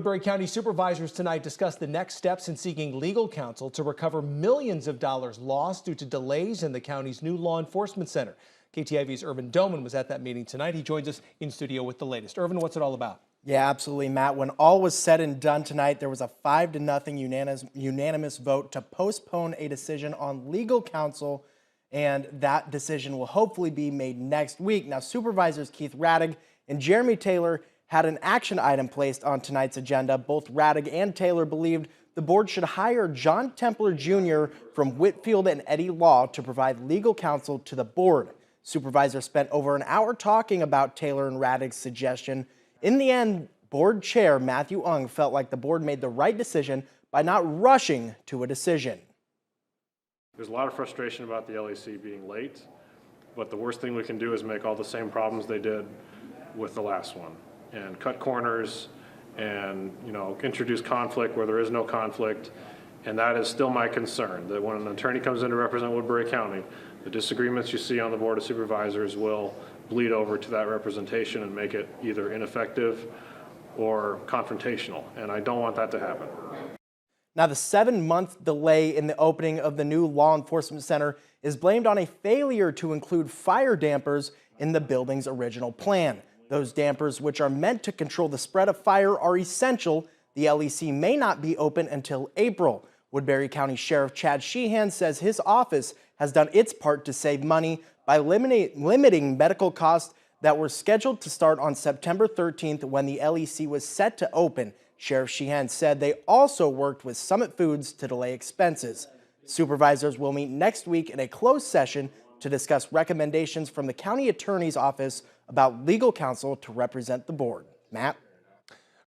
Woodbury County Supervisors tonight discussed the next steps in seeking legal counsel to recover millions of dollars lost due to delays in the county's new law enforcement center. KTIV's Irvin Doman was at that meeting tonight. He joins us in studio with the latest. Irvin, what's it all about? Yeah, absolutely, Matt. When all was said and done tonight, there was a 5-0 unanimous vote to postpone a decision on legal counsel, and that decision will hopefully be made next week. Now, Supervisors Keith Radig and Jeremy Taylor had an action item placed on tonight's agenda. Both Radig and Taylor believed the board should hire John Templer Jr. from Whitfield and Eddy Law to provide legal counsel to the board. Supervisors spent over an hour talking about Taylor and Radig's suggestion. In the end, board chair Matthew Ung felt like the board made the right decision by not rushing to a decision. There's a lot of frustration about the LEC being late, but the worst thing we can do is make all the same problems they did with the last one and cut corners and, introduce conflict where there is no conflict. And that is still my concern, that when an attorney comes in to represent Woodbury County, the disagreements you see on the Board of Supervisors will bleed over to that representation and make it either ineffective or confrontational. And I don't want that to happen. Now, the 7-month delay in the opening of the new law enforcement center is blamed on a failure to include fire dampers in the building's original plan. Those dampers, which are meant to control the spread of fire, are essential. The LEC may not be open until April. Woodbury County Sheriff Chad Sheehan says his office has done its part to save money by limiting medical costs that were scheduled to start on September 13th when the LEC was set to open. Sheriff Sheehan said they also worked with Summit Foods to delay expenses. Supervisors will meet next week in a closed session to discuss recommendations from the county attorney's office about legal counsel to represent the board. Matt?